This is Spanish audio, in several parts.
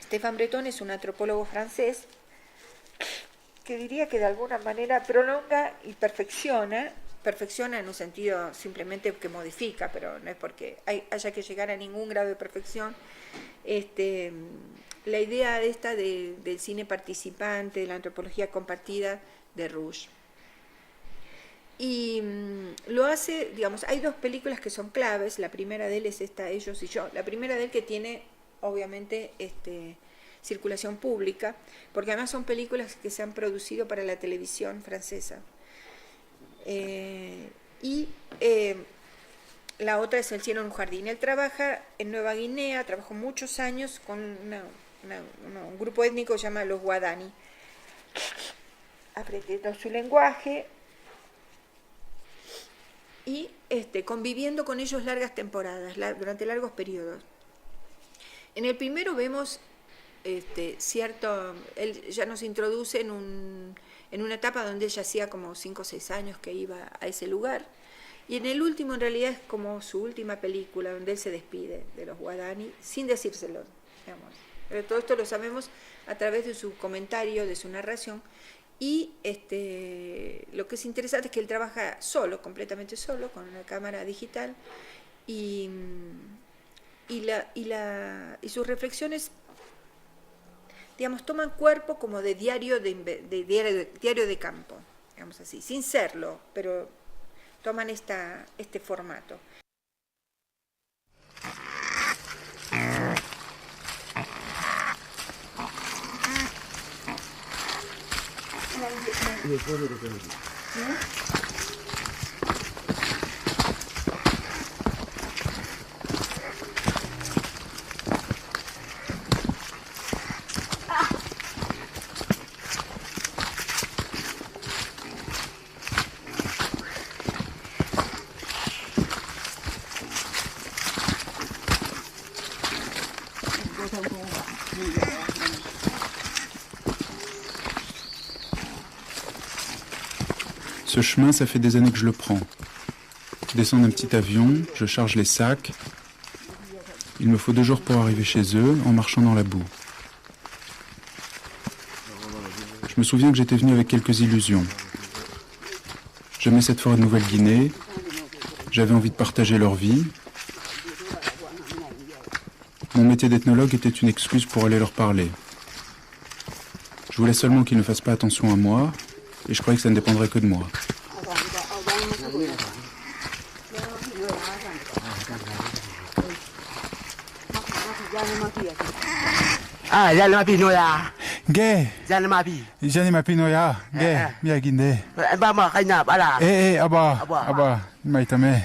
Stéphane Breton es un antropólogo francés que diría que de alguna manera prolonga y perfecciona en un sentido simplemente que modifica, pero no es porque haya que llegar a ningún grado de perfección, la idea esta del cine participante, de la antropología compartida de Rouge. Y lo hace, digamos, hay dos películas que son claves. La primera de él es esta, Ellos y yo. La primera de él que tiene, obviamente, circulación pública, porque además son películas que se han producido para la televisión francesa. La otra es El cielo en un jardín. Él trabaja en Nueva Guinea, trabajó muchos años con un grupo étnico que se llama los Guadani, aprendiendo su lenguaje y conviviendo con ellos largas temporadas, durante largos periodos. En el primero vemos él ya nos introduce en una etapa donde ella hacía como 5 o 6 años que iba a ese lugar, y en el último en realidad es como su última película donde él se despide de los Guadani sin decírselo, digamos. Pero todo esto lo sabemos a través de su comentario, de su narración. Y lo que es interesante es que él trabaja solo, completamente solo, con una cámara digital, y sus reflexiones, digamos, toman cuerpo como de diario de campo, digamos así, sin serlo, pero toman este formato. Ce chemin, ça fait des années que je le prends. Je descends d'un petit avion, je charge les sacs. Il me faut 2 jours pour arriver chez eux, en marchant dans la boue. Je me souviens que j'étais venu avec quelques illusions. J'aimais cette forêt de Nouvelle-Guinée. J'avais envie de partager leur vie. Mon métier d'ethnologue était une excuse pour aller leur parler. Je voulais seulement qu'ils ne fassent pas attention à moi, et je croyais que ça ne dépendrait que de moi. Ge, jani mapinoya, ge, miyaginde. Aba, maitame.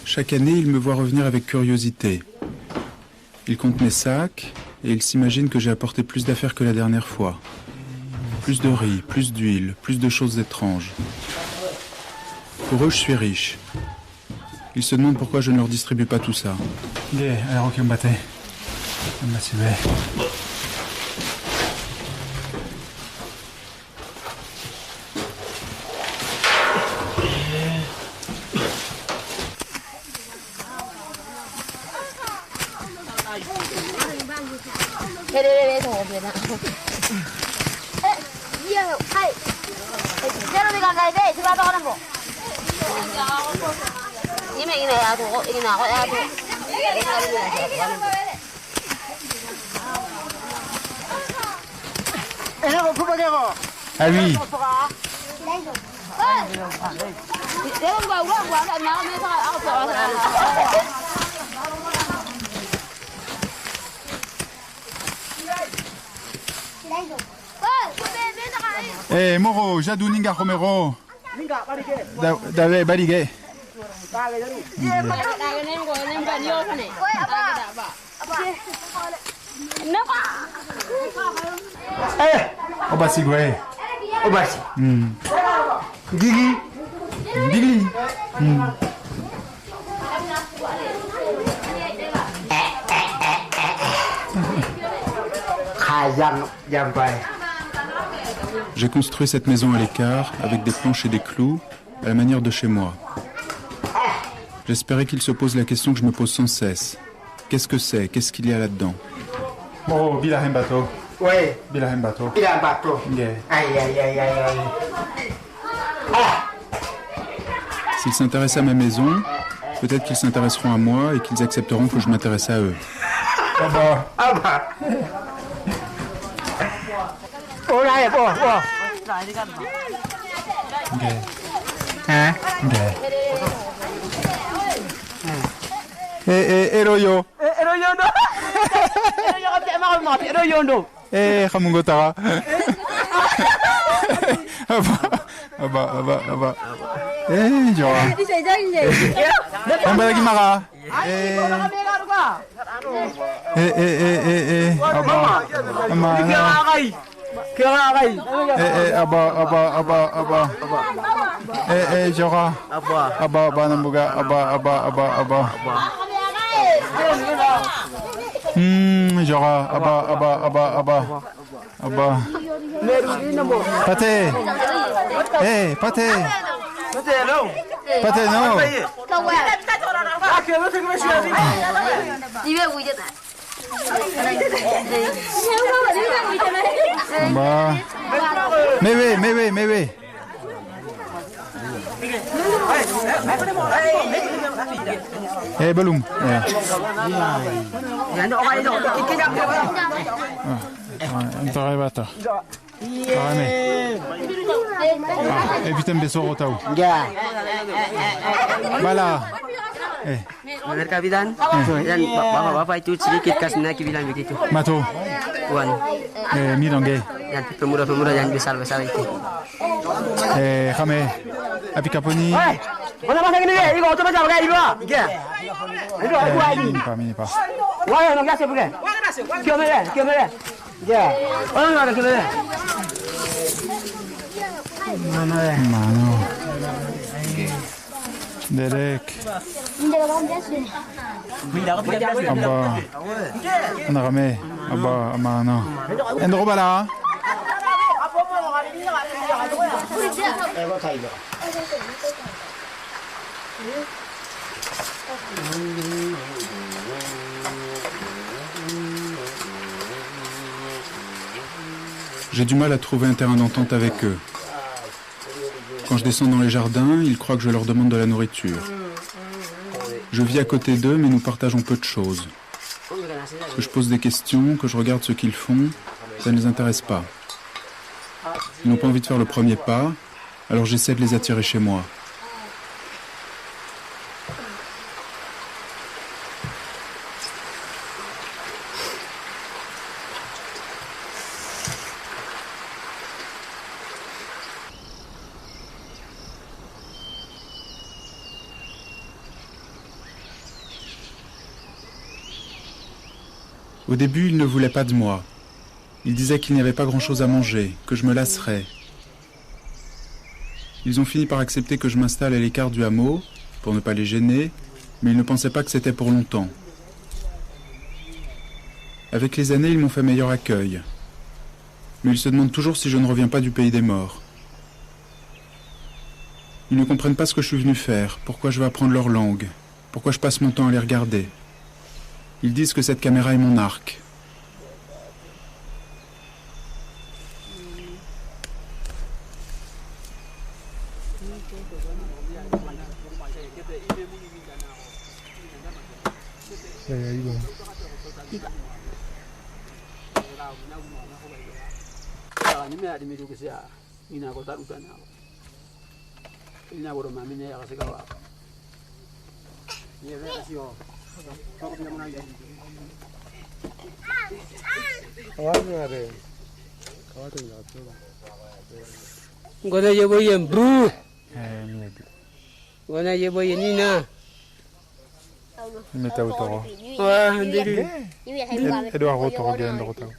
Chaque année, il me voit revenir avec curiosité. Il compte mes sacs et il s'imagine que j'ai apporté plus d'affaires que la dernière fois. Plus de riz, plus d'huile, plus de choses étranges. Pour eux, je suis riche. Ils se demandent pourquoi je ne leur distribue pas tout ça. Ah oui. Moro, Jadou Ninga Romero. Dave Balige. Obasi Gwe. Obasi. Gigi. Bigli. J'ai construit cette maison à l'écart, avec des planches et des clous, à la manière de chez moi. J'espérais qu'il se pose la question que je me pose sans cesse. Qu'est-ce que c'est? Qu'est-ce qu'il y a là-dedans? Oh, bilahem bateau. Oui. Bilahem bateau. Il a un bateau. Yeah. Aïe, aïe, aïe, aïe, aïe. S'ils s'intéressent à ma maison, peut-être qu'ils s'intéresseront à moi et qu'ils accepteront que je m'intéresse à eux. Ah bah. Ah bah. Oh là, oh, oh. Yeah. Hein? Yeah. Eroyo. Khamungo Tara. Aba. Jora. Ambalagi Mara. Aba. Amana. Aba. Jora. Aba Nambuga. Aba. Jora. Aba. Pate. Pate. Pate no. Aba. Mewe. Belum. Entar bata. Ame. Evitem besoro tau. Ya. Bala. Benar Kapitan? Dan bapak-bapak itu sedikit Kasnaki bilang begitu. Mato. Tuan. Milonge. Dan pemuda-pemuda yang besar-besar itu. Kame. Api Kaponi. Mana pasang ini? Ini kau coba pakai ini lah. Ya. Ini aku ini. Mini pas. Wah, nak kasih bukan? Kiamera. Ya. Orang ada kiamera. Mano. Derek. Aba. Nakame. Aba, amano. Endro bala. J'ai du mal à trouver un terrain d'entente avec eux. Quand je descends dans les jardins, ils croient que je leur demande de la nourriture. Je vis à côté d'eux, mais nous partageons peu de choses. Que je pose des questions, que je regarde ce qu'ils font, ça ne les intéresse pas. Ils n'ont pas envie de faire le premier pas, alors j'essaie de les attirer chez moi. Au début, ils ne voulaient pas de moi. Ils disaient qu'il n'y avait pas grand-chose à manger, que je me lasserais. Ils ont fini par accepter que je m'installe à l'écart du hameau, pour ne pas les gêner, mais ils ne pensaient pas que c'était pour longtemps. Avec les années, ils m'ont fait meilleur accueil. Mais ils se demandent toujours si je ne reviens pas du pays des morts. Ils ne comprennent pas ce que je suis venu faire, pourquoi je veux apprendre leur langue, pourquoi je passe mon temps à les regarder. Ils disent que cette caméra est mon arc. Gona je boy yang bru. Gona je boy ni na. Meta utoro. Wah, ndiri. Edo arotoro genda rotao.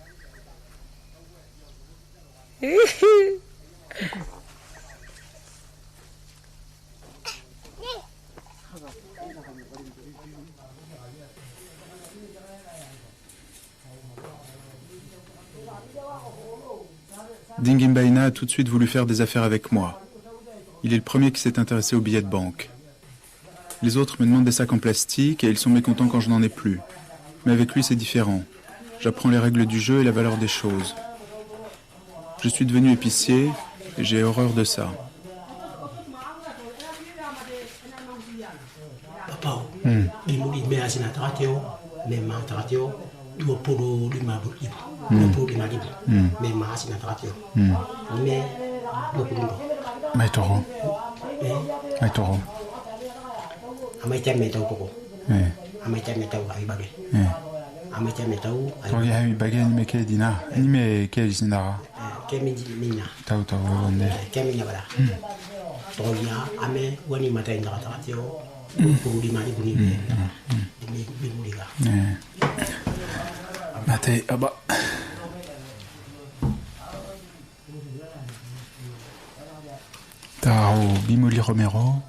Dingimbaina a tout de suite voulu faire des affaires avec moi. Il est le premier qui s'est intéressé aux billets de banque. Les autres me demandent des sacs en plastique et ils sont mécontents quand je n'en ai plus. Mais avec lui, c'est différent. J'apprends les règles du jeu et la valeur des choses. Je suis devenu épicier et j'ai horreur de ça. Maitoro. Maitoro. Togi hai bagi anime ke dina. Anime ke sinara. Tau tau onde. Mate aba. Tao Bimoli Romero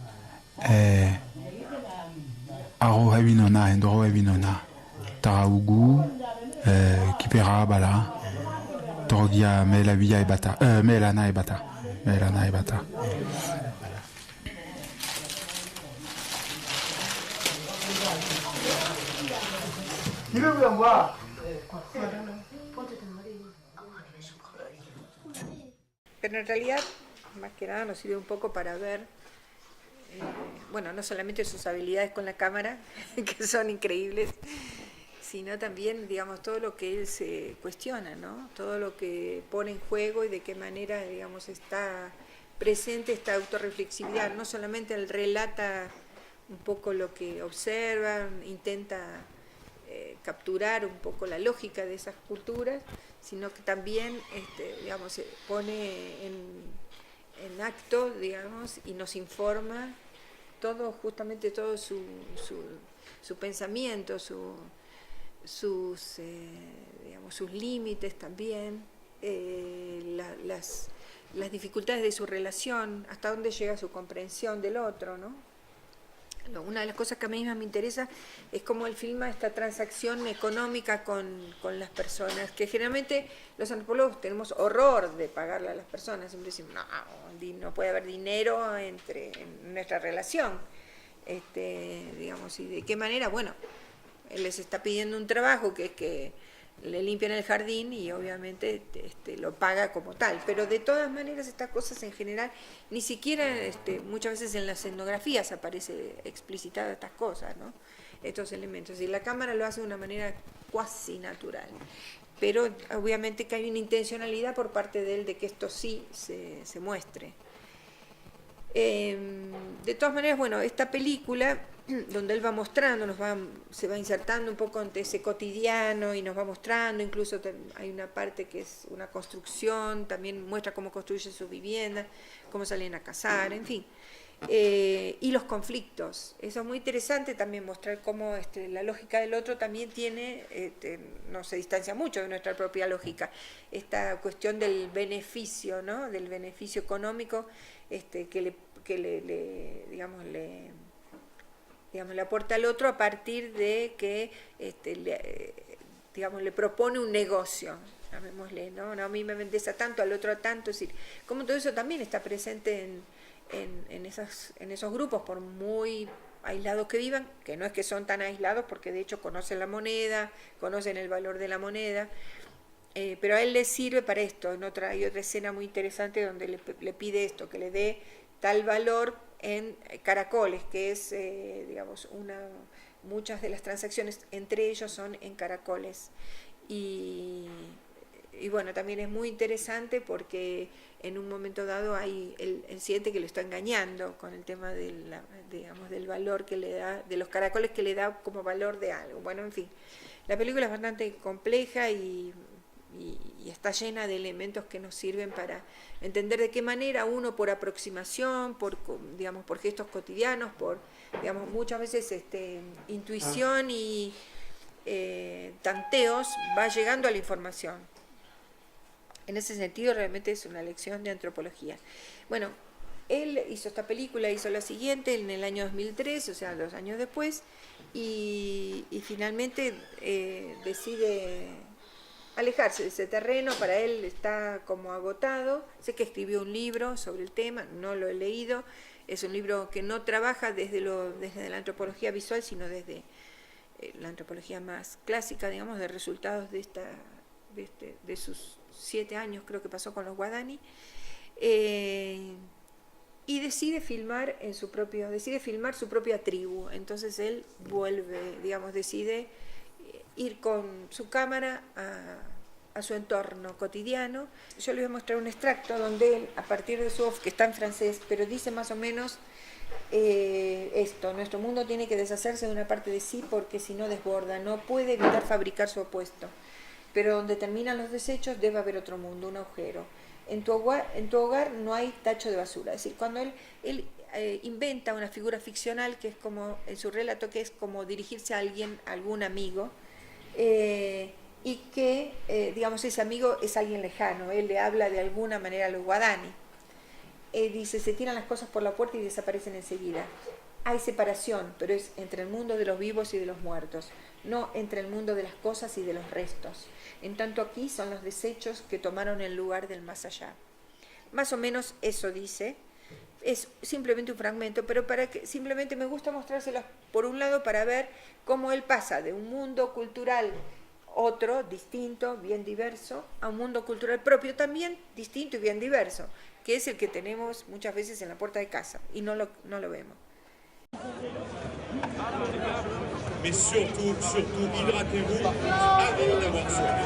Aro Hawinona Endoro Hawinona Taraugu Kipera Bala Torogia Melavia Ebata Melana Ebata Melana Ebata. Pero en realidad, más que nada, nos sirve un poco para ver, bueno, no solamente sus habilidades con la cámara, que son increíbles, sino también, digamos, todo lo que él se cuestiona, ¿no? Todo lo que pone en juego y de qué manera, digamos, está presente esta autorreflexividad. No solamente él relata un poco lo que observa, intenta capturar un poco la lógica de esas culturas, sino que también, digamos, se pone en acto, digamos, y nos informa todo, justamente todo su pensamiento, sus límites también, las dificultades de su relación, hasta dónde llega su comprensión del otro, ¿no? Una de las cosas que a mí más me interesa es cómo él filma esta transacción económica con las personas, que generalmente los antropólogos tenemos horror de pagarle a las personas, siempre decimos, no puede haber dinero en nuestra relación, digamos, y de qué manera, bueno, él les está pidiendo un trabajo que es que le limpian el jardín y obviamente lo paga como tal, pero de todas maneras estas cosas en general, ni siquiera muchas veces en las etnografías aparece explicitada estas cosas, ¿no? Estos elementos, y la cámara lo hace de una manera cuasi natural, pero obviamente que hay una intencionalidad por parte de él de que esto sí se muestre. De todas maneras, bueno, esta película, donde él va mostrando, se va insertando un poco ante ese cotidiano y nos va mostrando, incluso hay una parte que es una construcción, también muestra cómo construye su vivienda, cómo salen a cazar, en fin, y los conflictos. Eso es muy interesante también, mostrar cómo la lógica del otro también tiene, no se distancia mucho de nuestra propia lógica, esta cuestión del beneficio, ¿no? Del beneficio económico que le aporta al otro a partir de que le propone un negocio, llamémosle, ¿no? A mí me vendes a tanto, al otro a tanto, es decir, como todo eso también está presente en esos grupos, por muy aislados que vivan, que no es que son tan aislados, porque de hecho conocen la moneda, conocen el valor de la moneda, pero a él le sirve para esto. Hay otra escena muy interesante donde le pide esto, que le dé tal valor en caracoles, que es, muchas de las transacciones entre ellos son en caracoles. Y bueno, también es muy interesante porque en un momento dado él siente que le está engañando con el tema del valor que le da, de los caracoles que le da como valor de algo. Bueno, en fin, la película es bastante compleja y está llena de elementos que nos sirven para entender de qué manera uno, por aproximación, por gestos cotidianos, por muchas veces intuición y tanteos, va llegando a la información. En ese sentido realmente es una lección de antropología. Bueno, él hizo esta película, hizo la siguiente en el año 2003, o sea, 2 años después, y finalmente decide alejarse de ese terreno. Para él está como agotado. Sé que escribió un libro sobre el tema, no lo he leído. Es un libro que no trabaja desde la antropología visual, sino desde la antropología más clásica, digamos, de resultados de sus 7 años, creo que pasó con los Guadani. Y decide filmar su propia tribu. Entonces él vuelve, digamos, decide ir con su cámara a su entorno cotidiano. Yo les voy a mostrar un extracto donde él, a partir de su que está en francés, pero dice más o menos esto: nuestro mundo tiene que deshacerse de una parte de sí porque si no desborda, no puede evitar fabricar su opuesto. Pero donde terminan los desechos debe haber otro mundo, un agujero. En tu hogar no hay tacho de basura. Es decir, cuando él inventa una figura ficcional que es como, en su relato, que es como dirigirse a alguien, a algún amigo, y que, digamos, ese amigo es alguien lejano. Él le habla de alguna manera a los Guadani. Dice, se tiran las cosas por la puerta y desaparecen enseguida. Hay separación, pero es entre el mundo de los vivos y de los muertos, no entre el mundo de las cosas y de los restos. En tanto aquí son los desechos que tomaron el lugar del más allá. Más o menos eso dice. Es simplemente un fragmento, pero simplemente me gusta mostrárselos por un lado para ver cómo él pasa de un mundo cultural otro, distinto, bien diverso, a un mundo cultural propio también distinto y bien diverso, que es el que tenemos muchas veces en la puerta de casa y no lo vemos. Mais surtout, hydratez-vous avant d'avoir soif.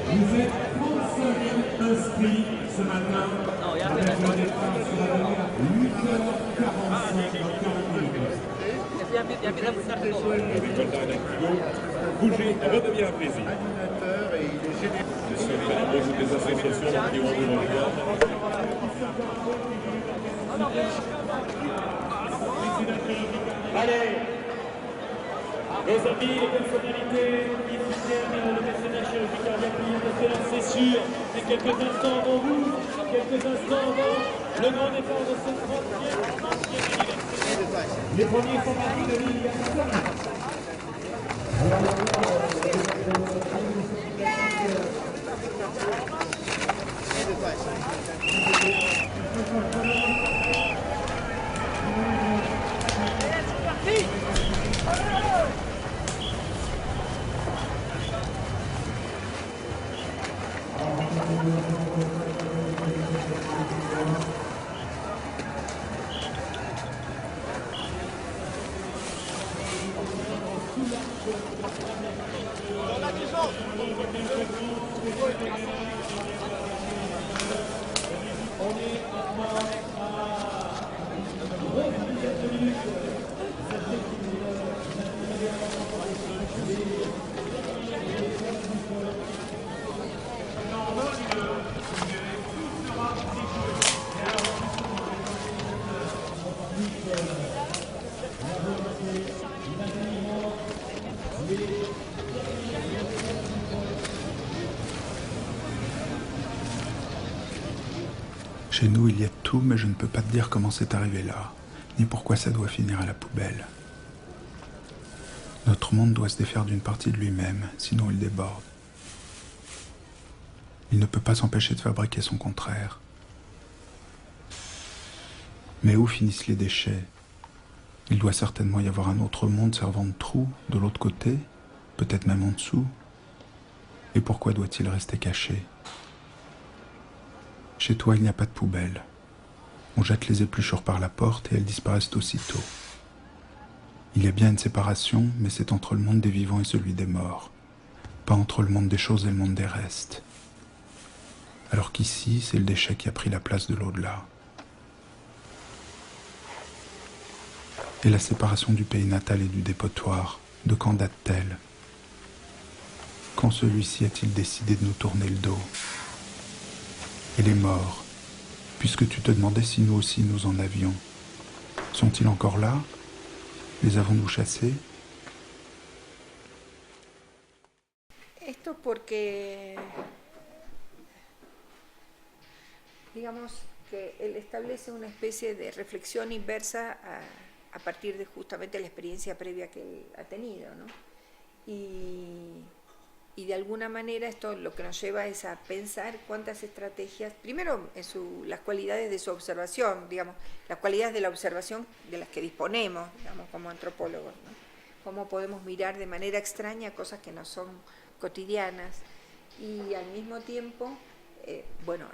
Vous êtes 35 inscrits ce matin avec un départ sur la dernière 8h45. Bougez, redevient un plaisir. Je suis avec des associations qui ont de l'envoi. Allez, nos amis, les personnalités qui soutiennent le personnage chirurgical d'accueillir, c'est sûr, et quelques instants avant vous, quelques instants avant le grand départ de cette 30e anniversaire. Les premiers sont partis de l'île. Chez nous, il y a tout, mais je ne peux pas te dire comment c'est arrivé là, ni pourquoi ça doit finir à la poubelle. Notre monde doit se défaire d'une partie de lui-même, sinon il déborde. Il ne peut pas s'empêcher de fabriquer son contraire. Mais où finissent les déchets? Il doit certainement y avoir un autre monde servant de trou, de l'autre côté, peut-être même en dessous. Et pourquoi doit-il rester caché? Chez toi, il n'y a pas de poubelle. On jette les épluchures par la porte et elles disparaissent aussitôt. Il y a bien une séparation, mais c'est entre le monde des vivants et celui des morts, pas entre le monde des choses et le monde des restes. Alors qu'ici, c'est le déchet qui a pris la place de l'au-delà. Et la séparation du pays natal et du dépotoir, de quand date-t-elle? Quand celui-ci a-t-il décidé de nous tourner le dos? Et les morts, puisque tu te demandais si nous aussi nous en avions, sont-ils encore là? Les avons-nous chassés? Esto porque, digamos, que él establece una especie de reflexión inversa a partir de justamente la experiencia previa que él ha tenido, ¿no? Y y de alguna manera esto lo que nos lleva es a pensar cuántas estrategias, primero las cualidades de su observación, digamos, las cualidades de la observación de las que disponemos, digamos, como antropólogos, ¿no? Cómo podemos mirar de manera extraña cosas que no son cotidianas y al mismo tiempo,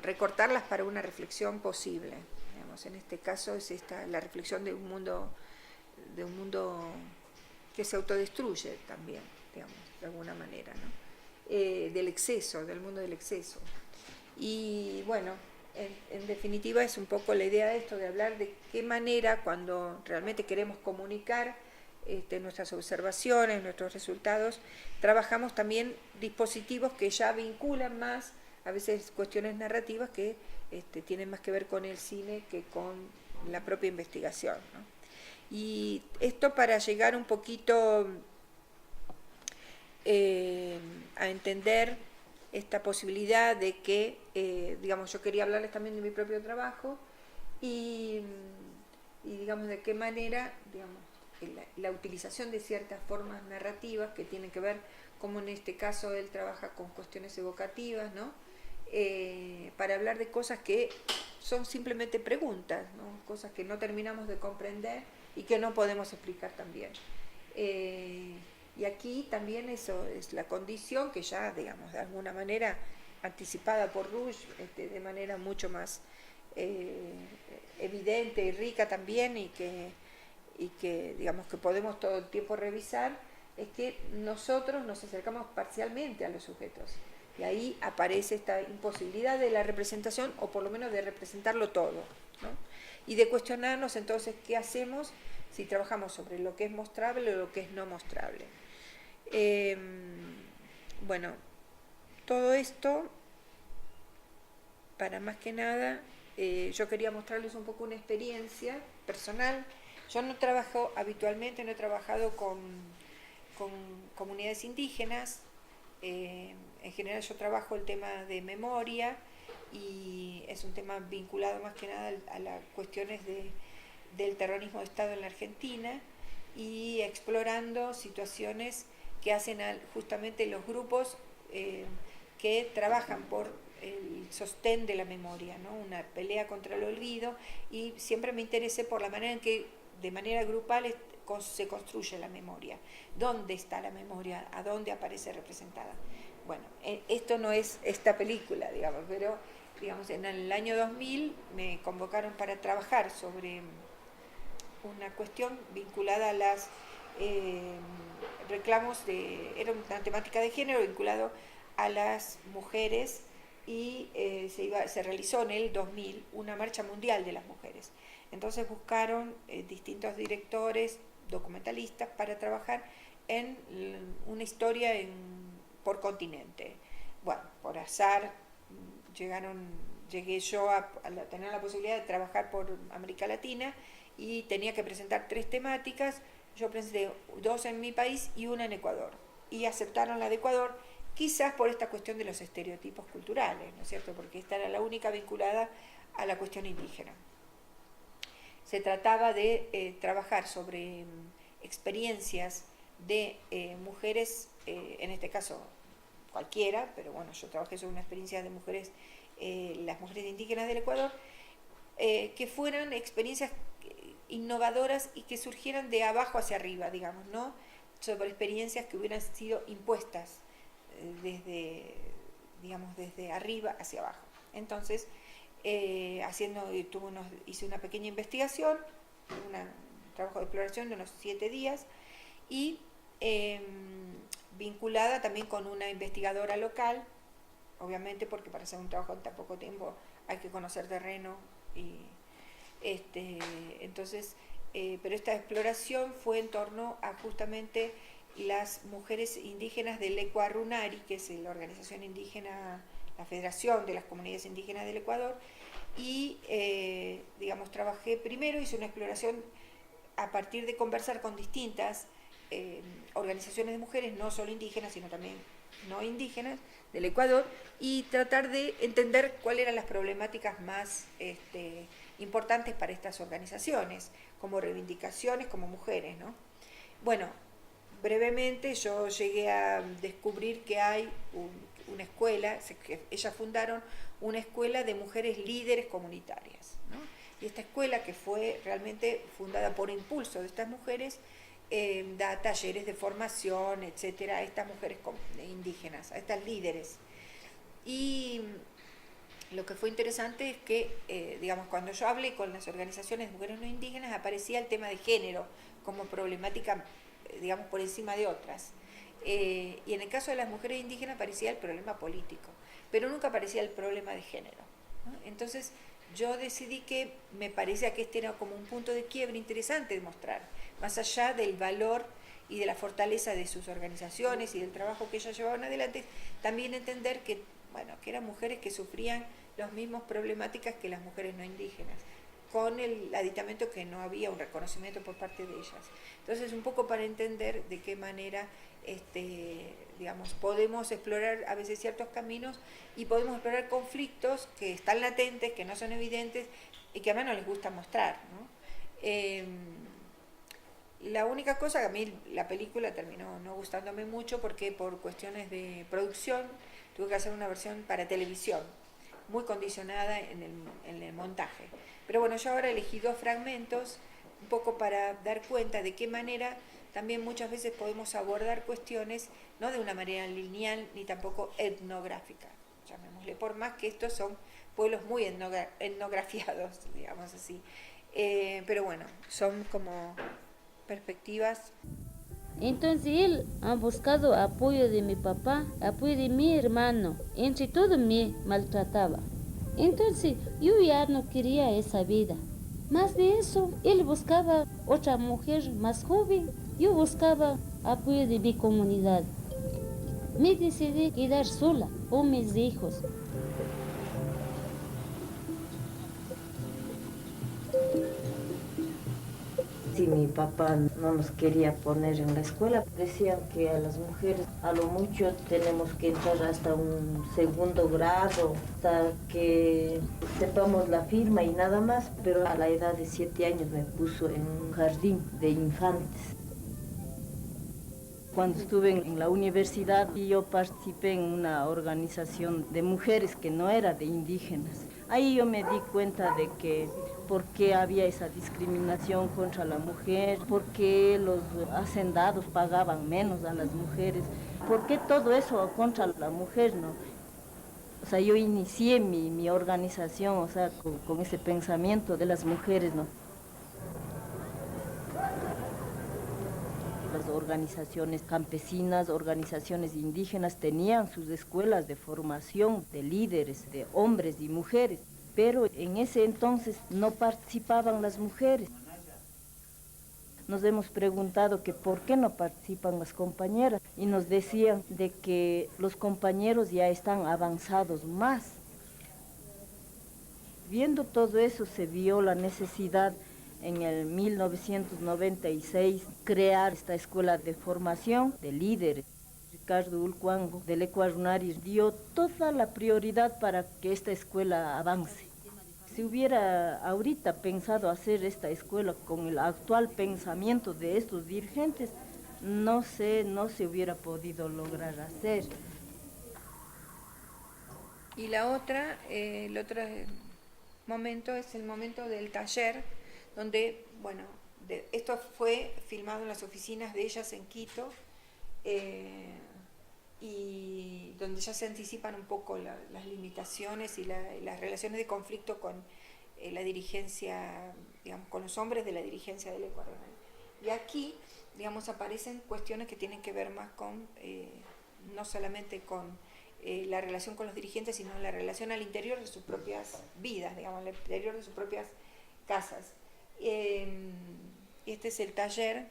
recortarlas para una reflexión posible. Digamos, en este caso es la reflexión de un mundo que se autodestruye también, digamos, de alguna manera, ¿no? Del mundo del exceso. Y bueno, en definitiva es un poco la idea de esto, de hablar de qué manera cuando realmente queremos comunicar nuestras observaciones, nuestros resultados, trabajamos también dispositivos que ya vinculan más, a veces cuestiones narrativas que tienen más que ver con el cine que con la propia investigación, ¿no? Y esto para llegar un poquito a entender esta posibilidad de que, digamos, yo quería hablarles también de mi propio trabajo y digamos, de qué manera, digamos, la utilización de ciertas formas narrativas que tienen que ver, como en este caso él trabaja con cuestiones evocativas, ¿no? Para hablar de cosas que son simplemente preguntas, ¿no? Cosas que no terminamos de comprender y que no podemos explicar también. Y aquí también eso es la condición que ya, digamos, de alguna manera anticipada por Rouge, de manera mucho más evidente y rica también, y que digamos que podemos todo el tiempo revisar, es que nosotros nos acercamos parcialmente a los sujetos. Y ahí aparece esta imposibilidad de la representación, o por lo menos de representarlo todo, ¿no? Y de cuestionarnos entonces qué hacemos si trabajamos sobre lo que es mostrable o lo que es no mostrable. Bueno, todo esto, para más que nada, yo quería mostrarles un poco una experiencia personal. Yo no trabajo habitualmente, no he trabajado con comunidades indígenas. En general yo trabajo el tema de memoria y es un tema vinculado más que nada a las cuestiones del terrorismo de Estado en la Argentina y explorando situaciones que hacen justamente los grupos que trabajan por el sostén de la memoria, ¿no? Una pelea contra el olvido, y siempre me interesé por la manera en que de manera grupal se construye la memoria. ¿Dónde está la memoria? ¿A dónde aparece representada? Bueno, esto no es esta película, digamos, pero digamos, en el año 2000 me convocaron para trabajar sobre una cuestión vinculada a las reclamos era una temática de género vinculado a las mujeres, y se realizó en el 2000 una marcha mundial de las mujeres. Entonces buscaron distintos directores, documentalistas, para trabajar en una historia por continente. Bueno, por azar llegué yo a tener la posibilidad de trabajar por América Latina y tenía que presentar 3 temáticas. Yo presenté 2 en mi país y 1 en Ecuador, y aceptaron la de Ecuador, quizás por esta cuestión de los estereotipos culturales, ¿no es cierto? Porque esta era la única vinculada a la cuestión indígena. Se trataba de trabajar sobre experiencias de mujeres, en este caso cualquiera, pero bueno, yo trabajé sobre una experiencia de mujeres, las mujeres indígenas del Ecuador, que fueran experiencias innovadoras y que surgieran de abajo hacia arriba, digamos, ¿no? Sobre experiencias que hubieran sido impuestas desde arriba hacia abajo. Entonces, hice una pequeña investigación, un trabajo de exploración de unos 7 días, y vinculada también con una investigadora local, obviamente porque para hacer un trabajo en tan poco tiempo hay que conocer terreno, y entonces, pero esta exploración fue en torno a justamente las mujeres indígenas del Ecuarunari, que es la organización indígena, la Federación de las Comunidades Indígenas del Ecuador, y digamos, trabajé primero, hice una exploración a partir de conversar con distintas organizaciones de mujeres, no solo indígenas, sino también no indígenas, del Ecuador, y tratar de entender cuáles eran las problemáticas más importantes para estas organizaciones, como reivindicaciones, como mujeres, ¿no? Bueno, brevemente yo llegué a descubrir que hay una escuela, que ellas fundaron una escuela de mujeres líderes comunitarias, ¿no? Y esta escuela, que fue realmente fundada por impulso de estas mujeres, da talleres de formación, etcétera, a estas mujeres indígenas, a estas líderes. Y lo que fue interesante es que, digamos, cuando yo hablé con las organizaciones de mujeres no indígenas, aparecía el tema de género como problemática, digamos, por encima de otras. Y en el caso de las mujeres indígenas aparecía el problema político, pero nunca aparecía el problema de género, ¿no? Entonces yo decidí que me parecía que este era como un punto de quiebre interesante de mostrar, más allá del valor y de la fortaleza de sus organizaciones y del trabajo que ellas llevaban adelante, también entender que, bueno, que eran mujeres que sufrían las mismas problemáticas que las mujeres no indígenas, con el aditamento que no había un reconocimiento por parte de ellas. Entonces, un poco para entender de qué manera digamos, podemos explorar a veces ciertos caminos y podemos explorar conflictos que están latentes, que no son evidentes y que a mí no les gusta mostrar, ¿no? La única cosa que a mí la película terminó no gustándome mucho porque por cuestiones de producción tuve que hacer una versión para televisión, muy condicionada en el montaje. Pero bueno, yo ahora elegí 2 fragmentos, un poco para dar cuenta de qué manera también muchas veces podemos abordar cuestiones no de una manera lineal ni tampoco etnográfica, llamémosle, por más que estos son pueblos muy etnografiados, digamos así. Pero bueno, son como perspectivas. Entonces él ha buscado apoyo de mi papá, apoyo de mi hermano, entre todo me maltrataba. Entonces yo ya no quería esa vida. Más de eso, él buscaba otra mujer más joven, yo buscaba apoyo de mi comunidad. Me decidí quedar sola con mis hijos. Si mi papá no nos quería poner en la escuela, decían que a las mujeres a lo mucho tenemos que entrar hasta un segundo grado, hasta que sepamos la firma y nada más, pero a la edad de 7 años me puso en un jardín de infantes. Cuando estuve en la universidad, yo participé en una organización de mujeres que no era de indígenas. Ahí yo me di cuenta de que por qué había esa discriminación contra la mujer, por qué los hacendados pagaban menos a las mujeres, por qué todo eso contra la mujer, ¿no? O sea, yo inicié mi organización, o sea, con ese pensamiento de las mujeres, ¿no? Las organizaciones campesinas, organizaciones indígenas tenían sus escuelas de formación de líderes, de hombres y mujeres, pero en ese entonces no participaban las mujeres. Nos hemos preguntado que por qué no participan las compañeras y nos decían de que los compañeros ya están avanzados más. Viendo todo eso se vio la necesidad en el 1996 crear esta escuela de formación de líderes. Ricardo Ulcuango del Ecuarunari dio toda la prioridad para que esta escuela avance. Si hubiera ahorita pensado hacer esta escuela con el actual pensamiento de estos dirigentes, no se hubiera podido lograr hacer. Y el otro momento es el momento del taller, donde, bueno, esto fue filmado en las oficinas de ellas en Quito, y donde ya se anticipan un poco las limitaciones y las relaciones de conflicto con la dirigencia, digamos, con los hombres de la dirigencia del Ecuador. Y aquí, digamos, aparecen cuestiones que tienen que ver más con, no solamente con la relación con los dirigentes, sino la relación al interior de sus propias vidas, digamos, al interior de sus propias casas. Este es el taller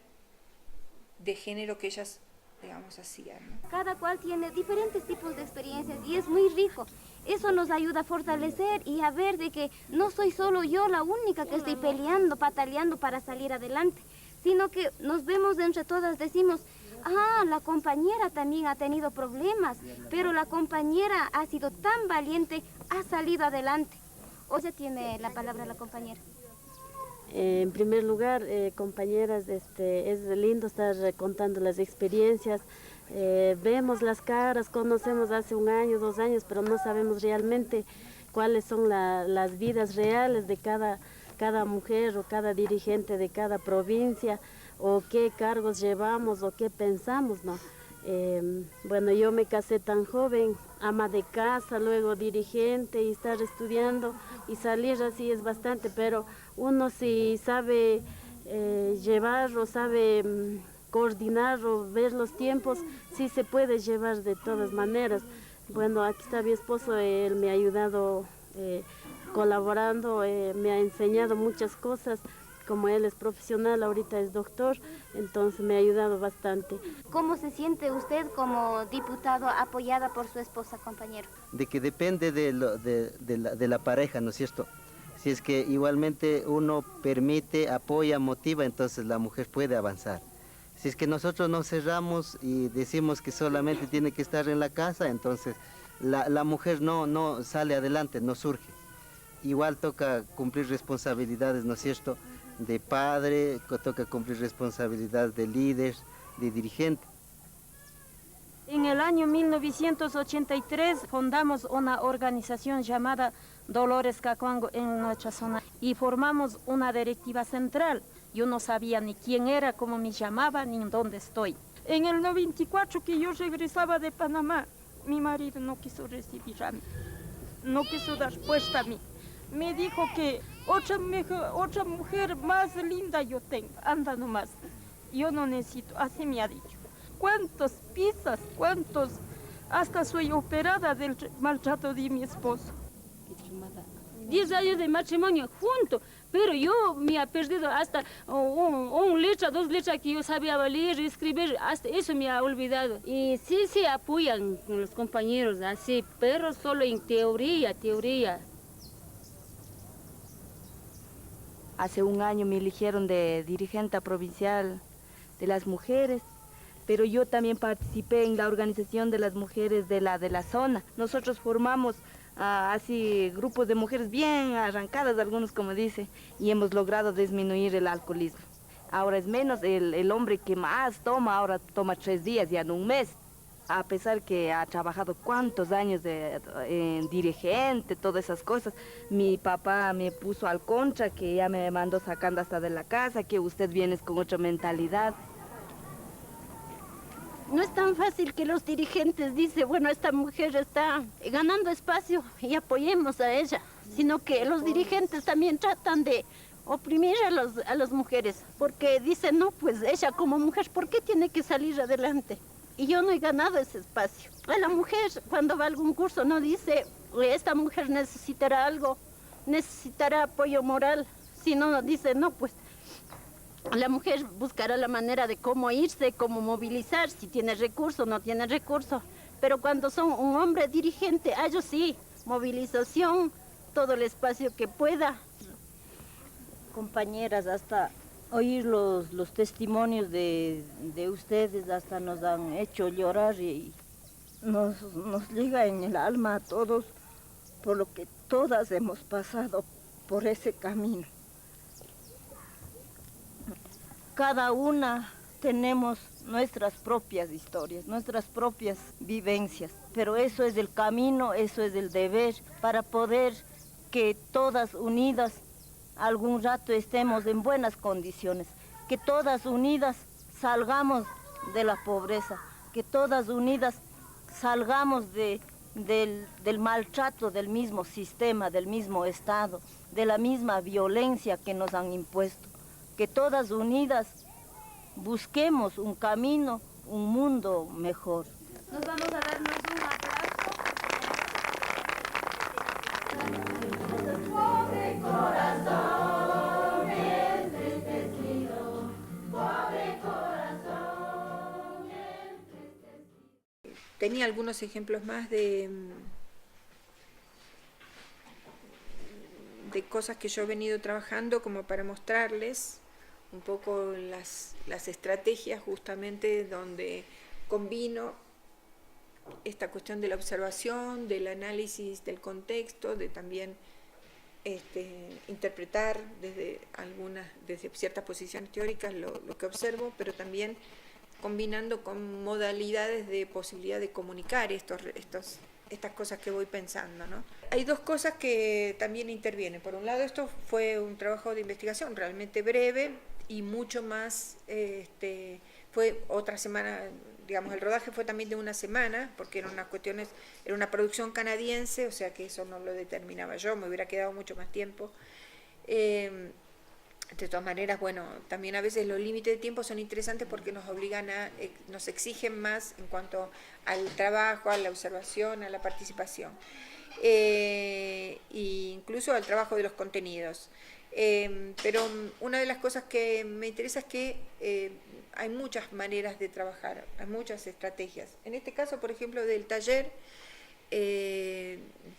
de género que ellas, digamos, hacían, ¿no? Cada cual tiene diferentes tipos de experiencias y es muy rico. Eso nos ayuda a fortalecer y a ver de que no soy solo yo la única que estoy peleando, pataleando para salir adelante, sino que nos vemos entre todas, decimos, la compañera también ha tenido problemas, pero la compañera ha sido tan valiente, ha salido adelante. O sea, tiene la palabra la compañera. En primer lugar, compañeras, es lindo estar contando las experiencias. Vemos las caras, conocemos hace 1 año, 2 años, pero no sabemos realmente cuáles son las vidas reales de cada mujer o cada dirigente de cada provincia, o qué cargos llevamos o qué pensamos, ¿no? Bueno, yo me casé tan joven, ama de casa, luego dirigente, y estar estudiando y salir así es bastante, pero uno si sabe llevar o sabe coordinar o ver los tiempos, sí se puede llevar de todas maneras. Bueno, aquí está mi esposo, él me ha ayudado colaborando, me ha enseñado muchas cosas. Como él es profesional, ahorita es doctor, entonces me ha ayudado bastante. ¿Cómo se siente usted como diputado apoyada por su esposa, compañero? De que depende de la pareja, ¿no es cierto? Si es que igualmente uno permite, apoya, motiva, entonces la mujer puede avanzar. Si es que nosotros nos cerramos y decimos que solamente tiene que estar en la casa, entonces la mujer no sale adelante, no surge. Igual toca cumplir responsabilidades, ¿no es cierto?, de padre, toca cumplir responsabilidades de líder, de dirigente. En el año 1983 fundamos una organización llamada Dolores Cacuango en nuestra zona y formamos una directiva central. Yo no sabía ni quién era, cómo me llamaba, ni en dónde estoy. En el 94 que yo regresaba de Panamá, mi marido no quiso recibir a mí, no quiso dar puesta a mí. Me dijo que otra mujer más linda yo tengo, anda nomás. Yo no necesito, así me ha dicho. ¿Cuántos pisas? ¿Cuántos? Hasta soy operada del maltrato de mi esposo. 10 años de matrimonio junto, pero yo me ha perdido hasta un letra, 2 letras que yo sabía leer y escribir, hasta eso me ha olvidado. Y sí se apoyan con los compañeros así, pero solo en teoría. Hace 1 año me eligieron de dirigente provincial de las mujeres, pero yo también participé en la organización de las mujeres de la zona. Nosotros formamos así grupos de mujeres bien arrancadas, algunos como dice, y hemos logrado disminuir el alcoholismo. Ahora es menos, el hombre que más toma, ahora toma 3 días, ya no 1 mes. A pesar que ha trabajado cuántos años en dirigente, todas esas cosas, mi papá me puso al contra, que ya me mandó sacando hasta de la casa, que usted viene con otra mentalidad. No es tan fácil que los dirigentes dicen, bueno, esta mujer está ganando espacio y apoyemos a ella, sino que los dirigentes también tratan de oprimir a las mujeres, porque dicen, no, pues ella como mujer, ¿por qué tiene que salir adelante? Y yo no he ganado ese espacio. A la mujer, cuando va a algún curso, no dice, esta mujer necesitará algo, necesitará apoyo moral, sino dice, no, pues la mujer buscará la manera de cómo irse, cómo movilizar, si tiene recursos, no tiene recursos. Pero cuando son un hombre dirigente, a ellos sí, movilización, todo el espacio que pueda. Compañeras, hasta oír los testimonios de ustedes hasta nos han hecho llorar y nos llega en el alma a todos por lo que todas hemos pasado por ese camino. Cada una tenemos nuestras propias historias, nuestras propias vivencias, pero eso es el camino, eso es el deber para poder que todas unidas algún rato estemos en buenas condiciones, que todas unidas salgamos de la pobreza, que todas unidas salgamos del maltrato del mismo sistema, del mismo Estado, de la misma violencia que nos han impuesto, que todas unidas busquemos un camino, un mundo mejor. Nos vamos a darnos un aplauso. Pobre corazón entristecido, pobre corazón entristecido. Tenía algunos ejemplos más de cosas que yo he venido trabajando como para mostrarles un poco las estrategias justamente donde combino esta cuestión de la observación, del análisis del contexto, de también interpretar desde ciertas posiciones teóricas lo que observo, pero también combinando con modalidades de posibilidad de comunicar estas cosas que voy pensando, ¿no? Hay dos cosas que también intervienen. Por un lado, esto fue un trabajo de investigación realmente breve y mucho más, fue otra semana, digamos, el rodaje fue también de una semana, porque era una producción canadiense, o sea que eso no lo determinaba yo, me hubiera quedado mucho más tiempo. De todas maneras, bueno, también a veces los límites de tiempo son interesantes porque nos obligan nos exigen más en cuanto al trabajo, a la observación, a la participación, e incluso al trabajo de los contenidos. Pero una de las cosas que me interesa es que hay muchas maneras de trabajar, hay muchas estrategias. En este caso, por ejemplo, del taller,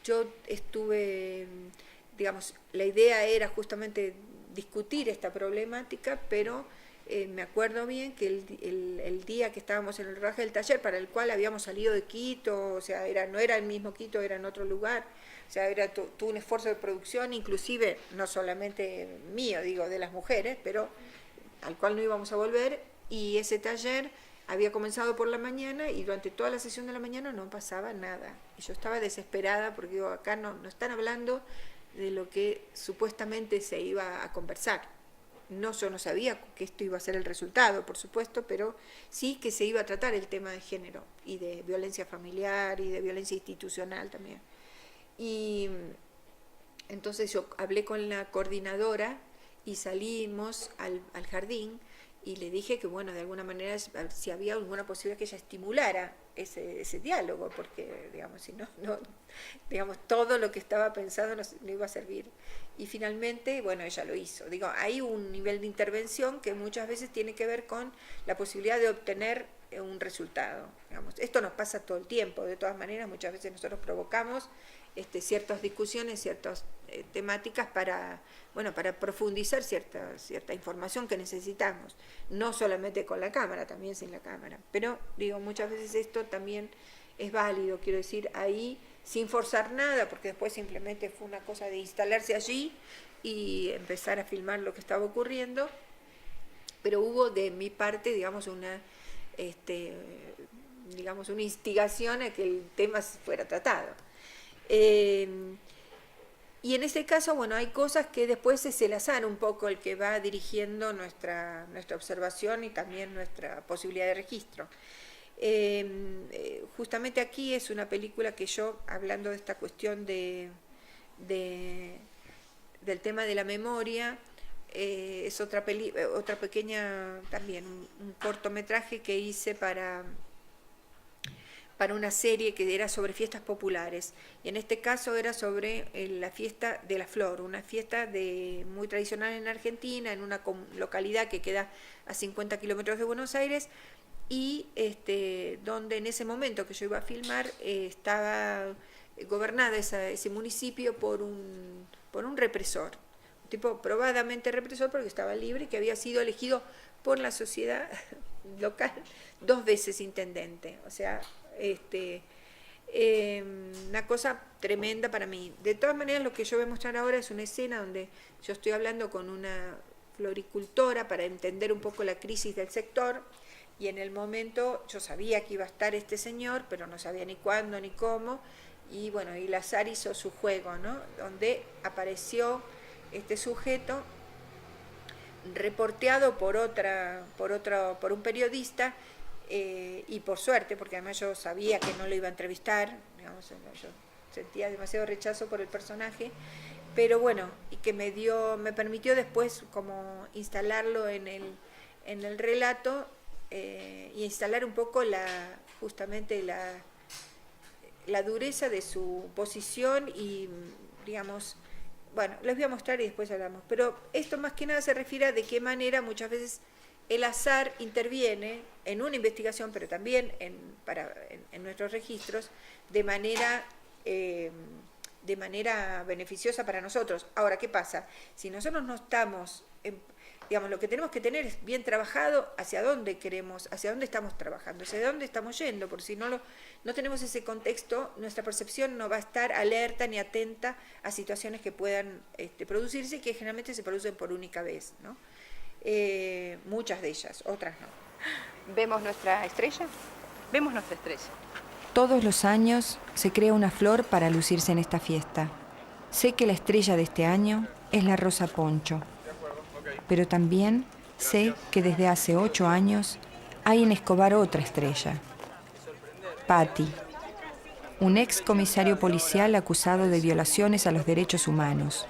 yo estuve, digamos, la idea era justamente discutir esta problemática, pero me acuerdo bien que el día que estábamos en el rodaje del taller, para el cual habíamos salido de Quito, o sea, no era el mismo Quito, era en otro lugar, o sea, era todo un esfuerzo de producción, inclusive no solamente mío, digo, de las mujeres, pero al cual no íbamos a volver, y ese taller había comenzado por la mañana y durante toda la sesión de la mañana no pasaba nada. Y yo estaba desesperada porque digo, acá no están hablando de lo que supuestamente se iba a conversar. Yo no sabía que esto iba a ser el resultado, por supuesto, pero sí que se iba a tratar el tema de género y de violencia familiar y de violencia institucional también. Y entonces yo hablé con la coordinadora y salimos al jardín y le dije que, bueno, de alguna manera, si había alguna posibilidad que ella estimulara ese diálogo, porque, digamos, si no, digamos, todo lo que estaba pensado no iba a servir. Y finalmente, bueno, ella lo hizo. Digo, hay un nivel de intervención que muchas veces tiene que ver con la posibilidad de obtener un resultado. Digamos, esto nos pasa todo el tiempo, de todas maneras, muchas veces nosotros provocamos ciertas discusiones, ciertas temáticas para profundizar cierta información que necesitamos, no solamente con la cámara, también sin la cámara. Pero digo, muchas veces esto también es válido, quiero decir, ahí sin forzar nada, porque después simplemente fue una cosa de instalarse allí y empezar a filmar lo que estaba ocurriendo, pero hubo de mi parte, digamos, una instigación a que el tema fuera tratado. Y en este caso, bueno, hay cosas que después es el azar un poco el que va dirigiendo nuestra observación y también nuestra posibilidad de registro. Justamente aquí es una película que yo, hablando de esta cuestión del tema de la memoria, es otra pequeña, también un cortometraje que hice para una serie que era sobre fiestas populares, y en este caso era sobre la fiesta de la flor, una fiesta muy tradicional en Argentina, en una localidad que queda a 50 kilómetros de Buenos Aires, y donde en ese momento que yo iba a filmar estaba gobernada ese municipio por un represor, un tipo probadamente represor porque estaba libre y que había sido elegido por la sociedad local 2 veces intendente, o sea, una cosa tremenda para mí. De todas maneras, lo que yo voy a mostrar ahora es una escena donde yo estoy hablando con una floricultora para entender un poco la crisis del sector, y en el momento yo sabía que iba a estar este señor, pero no sabía ni cuándo ni cómo, y bueno, y el azar hizo su juego, ¿no? Donde apareció este sujeto reporteado por un periodista, y por suerte, porque además yo sabía que no lo iba a entrevistar, digamos, yo sentía demasiado rechazo por el personaje, pero bueno, y que me permitió después como instalarlo en el relato, y instalar un poco justamente la dureza de su posición y, digamos, bueno, les voy a mostrar y después hablamos, pero esto más que nada se refiere a de qué manera muchas veces el azar interviene en una investigación, pero también en nuestros registros, de manera de manera beneficiosa para nosotros. Ahora, ¿qué pasa? Si nosotros no estamos, digamos, lo que tenemos que tener es bien trabajado hacia dónde queremos, hacia dónde estamos trabajando, hacia dónde estamos yendo, porque si no tenemos ese contexto, nuestra percepción no va a estar alerta ni atenta a situaciones que puedan producirse y que generalmente se producen por única vez, ¿no? Muchas de ellas, otras no. ¿Vemos nuestra estrella? Vemos nuestra estrella. Todos los años se crea una flor para lucirse en esta fiesta. Sé que la estrella de este año es la rosa poncho, pero también sé que desde hace 8 años hay en Escobar otra estrella, Patti, un ex comisario policial acusado de violaciones a los derechos humanos,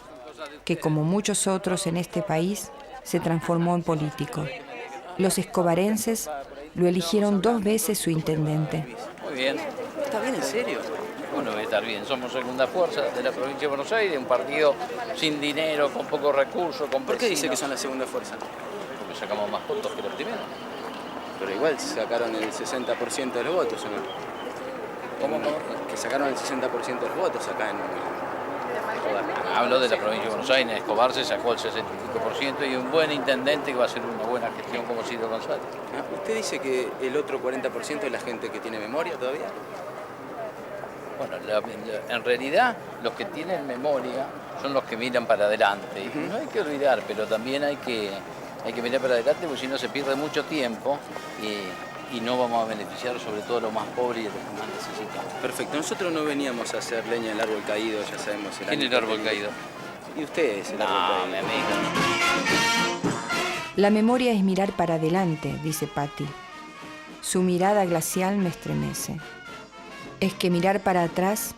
que como muchos otros en este país se transformó en político. Los escobarenses lo eligieron 2 veces su intendente. Muy bien. ¿Está bien en serio? Bueno, debe estar bien. Somos segunda fuerza de la provincia de Buenos Aires, un partido sin dinero, con pocos recursos, con ¿Por qué dice vecinos. que son la segunda fuerza? Porque sacamos más votos que la primera. Pero igual sacaron el 60% de los votos, ¿o no? ¿Cómo? Que sacaron el 60% de los votos acá en... Hablo de la provincia de Buenos Aires. En Escobar se sacó el 65% y un buen intendente que va a hacer una buena gestión como Ciro González. ¿Usted dice que el otro 40% es la gente que tiene memoria todavía? Bueno, en realidad los que tienen memoria son los que miran para adelante. No hay que olvidar, pero también hay que mirar para adelante porque si no se pierde mucho tiempo y no vamos a beneficiar sobre todo a los más pobres y a los que más necesitan. Perfecto, nosotros no veníamos a hacer leña del árbol caído, ya sabemos. ¿Quién es el árbol caído? Y usted es el árbol caído. No, mi amigo. La memoria es mirar para adelante, dice Patti. Su mirada glacial me estremece. Es que mirar para atrás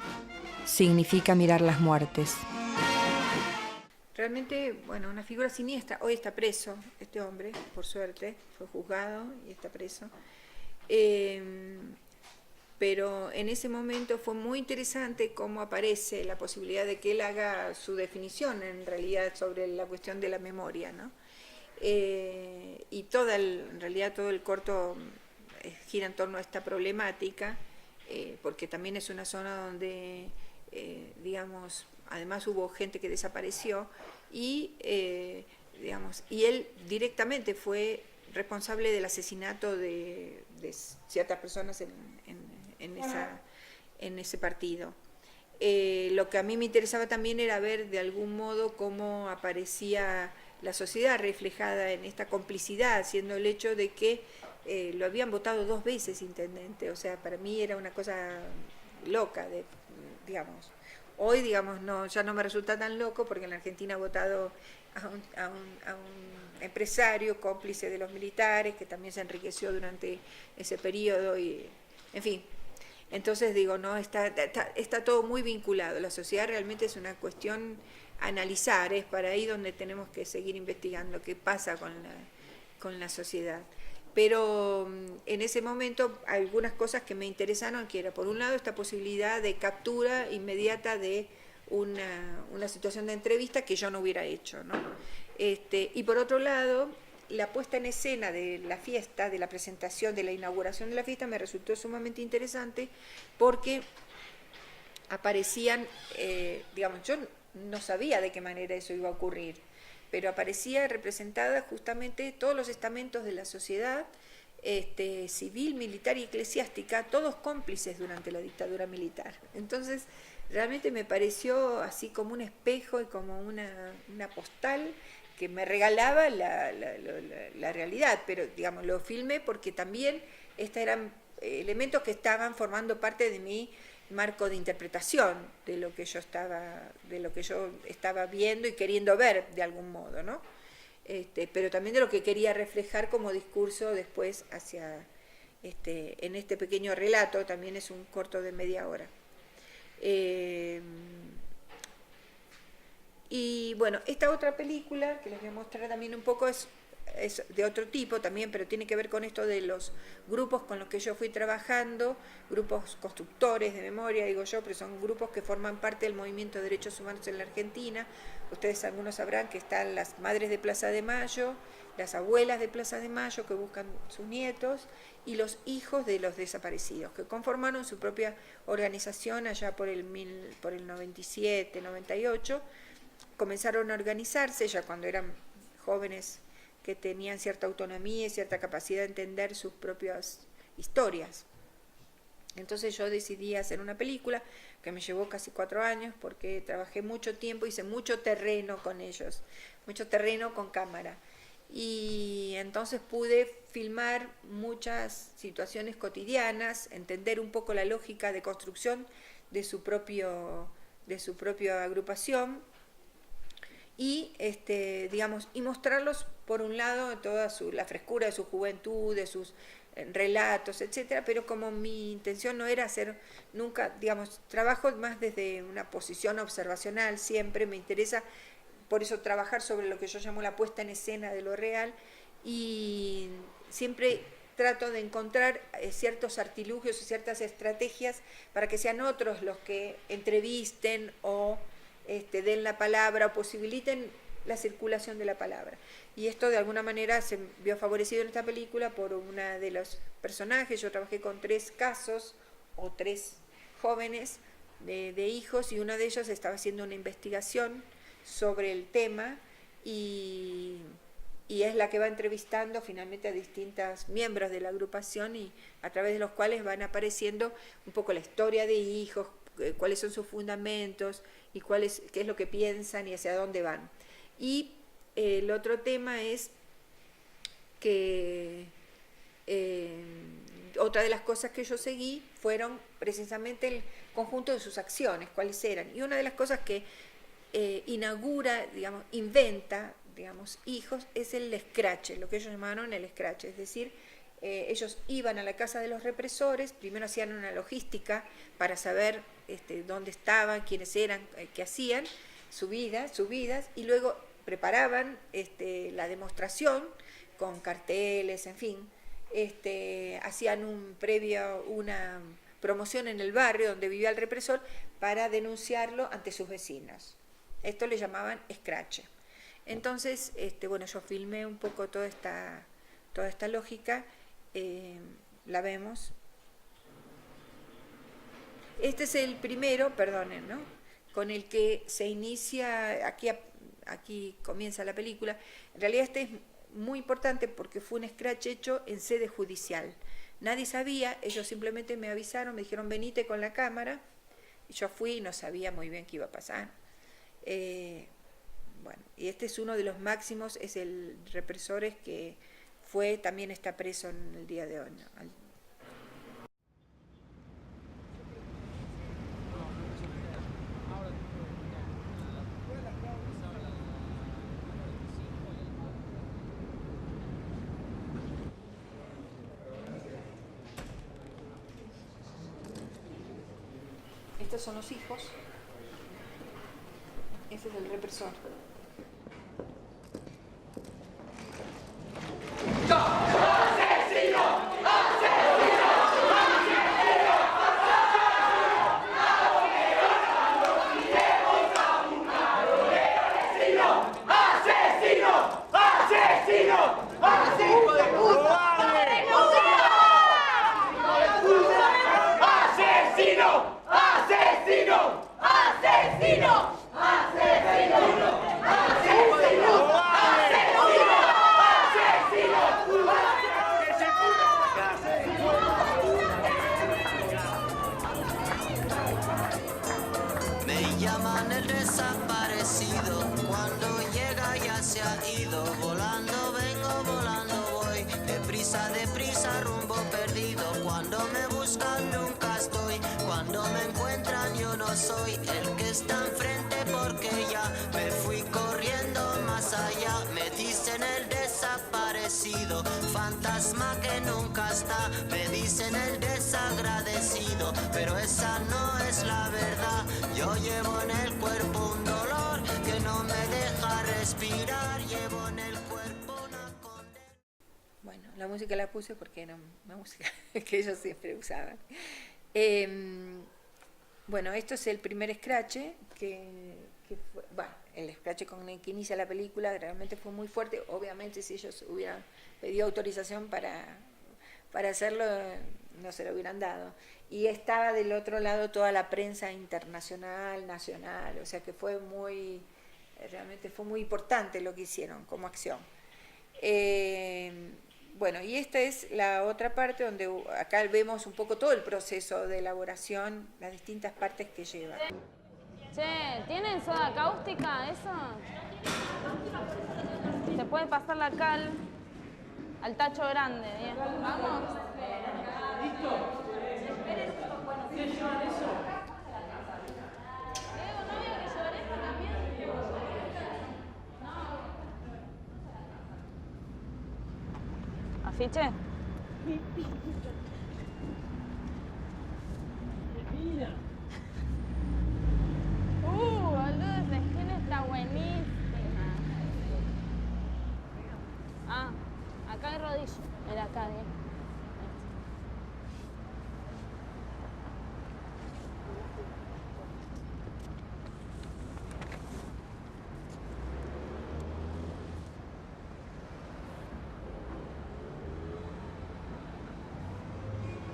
significa mirar las muertes. Realmente, bueno, una figura siniestra. Hoy está preso este hombre, por suerte, fue juzgado y está preso. Pero en ese momento fue muy interesante cómo aparece la posibilidad de que él haga su definición en realidad sobre la cuestión de la memoria, ¿no? Y en realidad todo el corto gira en torno a esta problemática, porque también es una zona donde, digamos, además hubo gente que desapareció y, digamos, y él directamente fue responsable del asesinato de ciertas personas en ese partido. Lo que a mí me interesaba también era ver de algún modo cómo aparecía la sociedad reflejada en esta complicidad, siendo el hecho de que lo habían votado 2 veces intendente. O sea, para mí era una cosa loca, digamos. Hoy, digamos, ya no me resulta tan loco porque en la Argentina ha votado a un empresario cómplice de los militares que también se enriqueció durante ese periodo y, en fin. Entonces digo, no, está todo muy vinculado. La sociedad realmente es una cuestión a analizar, es para ahí donde tenemos que seguir investigando qué pasa con la sociedad. Pero en ese momento algunas cosas que me interesaron, que era por un lado esta posibilidad de captura inmediata de una situación de entrevista que yo no hubiera hecho, ¿no? Y por otro lado, la puesta en escena de la fiesta, de la presentación, de la inauguración de la fiesta me resultó sumamente interesante porque aparecían, digamos, yo no sabía de qué manera eso iba a ocurrir, pero aparecía representada justamente todos los estamentos de la sociedad, civil, militar y eclesiástica, todos cómplices durante la dictadura militar. Entonces, realmente me pareció así como un espejo y como una postal que me regalaba la realidad, pero digamos lo filmé porque también estos eran elementos que estaban formando parte de mi marco de interpretación de lo que yo estaba viendo y queriendo ver de algún modo, ¿no? Pero también de lo que quería reflejar como discurso después hacia en este pequeño relato. También es un corto de media hora. Y bueno, esta otra película que les voy a mostrar también un poco es es de otro tipo también, pero tiene que ver con esto de los grupos con los que yo fui trabajando, grupos constructores de memoria, digo yo, pero son grupos que forman parte del movimiento de derechos humanos en la Argentina. Ustedes algunos sabrán que están las madres de Plaza de Mayo, las abuelas de Plaza de Mayo que buscan sus nietos y los hijos de los desaparecidos, que conformaron su propia organización allá por el 97, 98, comenzaron a organizarse ya cuando eran jóvenes que tenían cierta autonomía y cierta capacidad de entender sus propias historias. Entonces yo decidí hacer una película que me llevó casi 4 años porque trabajé mucho tiempo, hice mucho terreno con ellos, mucho terreno con cámara. Y entonces pude filmar muchas situaciones cotidianas, entender un poco la lógica de construcción de su propia agrupación y digamos, y mostrarlos por un lado toda la frescura de su juventud, de sus relatos, etcétera, pero como mi intención no era hacer nunca, digamos, trabajo más desde una posición observacional, siempre me interesa por eso trabajar sobre lo que yo llamo la puesta en escena de lo real, y siempre trato de encontrar ciertos artilugios y ciertas estrategias para que sean otros los que entrevisten o den la palabra o posibiliten la circulación de la palabra. Y esto de alguna manera se vio favorecido en esta película por una de los personajes. Yo trabajé con 3 casos o 3 jóvenes de hijos, y uno de ellos estaba haciendo una investigación sobre el tema y es la que va entrevistando finalmente a distintos miembros de la agrupación, y a través de los cuales van apareciendo un poco la historia de hijos, cuáles son sus fundamentos y qué es lo que piensan y hacia dónde van. Y el otro tema es que otra de las cosas que yo seguí fueron precisamente el conjunto de sus acciones, cuáles eran. Y una de las cosas que inaugura, digamos, inventa, digamos, hijos, es el scratch, lo que ellos llamaron el scratch, es decir, ellos iban a la casa de los represores, primero hacían una logística para saber dónde estaban, quiénes eran, qué hacían, sus vidas, y luego preparaban la demostración con carteles, en fin, hacían una promoción en el barrio donde vivía el represor para denunciarlo ante sus vecinos. Esto le llamaban scratch. Entonces, bueno, yo filmé un poco toda esta lógica, la vemos. Este es el primero, perdonen, ¿no?, con el que se inicia, aquí comienza la película. En realidad este es muy importante porque fue un scratch hecho en sede judicial. Nadie sabía, ellos simplemente me avisaron, me dijeron venite con la cámara, y yo fui y no sabía muy bien qué iba a pasar. Bueno, y este es uno de los máximos, es el represores que también está preso en el día de hoy, ¿no? Estos son los hijos. Este es el represor. llaman el desaparecido. Cuando llega ya se ha ido. Volando vengo, volando voy. Deprisa, rumbo perdido. Cuando me buscan nunca estoy. Cuando me encuentran yo no soy el que está enfrente, porque ya me fui corriendo más allá. Me dicen el desaparecido, fantasma que nunca está. Me dicen el desagradecido, pero esa no es la verdad. Yo llevo en el cuerpo un dolor que no me deja respirar. Llevo en el cuerpo una condena. Bueno, la música la puse porque era una música que ellos siempre usaban. Bueno, esto es el primer scratch que fue, bueno, el scratch con el que inicia la película realmente fue muy fuerte. Obviamente si ellos hubieran pedido autorización para hacerlo, no se lo hubieran dado. Y estaba del otro lado toda la prensa internacional, nacional, o sea que realmente fue muy importante lo que hicieron como acción. Bueno, y esta es la otra parte donde acá vemos un poco todo el proceso de elaboración, las distintas partes que lleva. Che, ¿tienen soda cáustica eso? Se puede pasar la cal al tacho grande. Bien. Vamos. ¿Listo? ¿Quieres llevar eso? Diego, ¿no había que llevar esto también? No. ¿Afiche? Boludo, esa esquina está buenísima. Ah, acá hay rodillo. Mira acá, bien.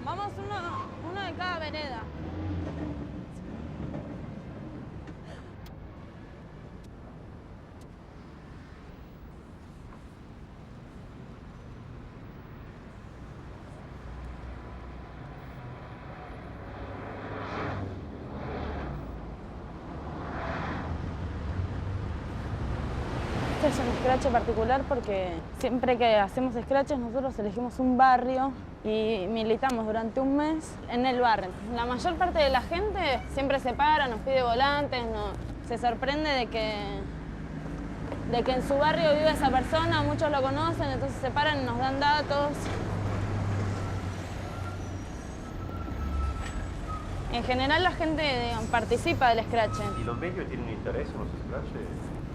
Vamos uno de cada vereda. Este es un scratch particular porque siempre que hacemos scratches nosotros elegimos un barrio y militamos durante un mes en el barrio. La mayor parte de la gente siempre se para, nos pide volantes, se sorprende de que en su barrio vive esa persona, muchos lo conocen, entonces se paran y nos dan datos. En general la gente participa del scratch. ¿Y los medios tienen interés en los scratches?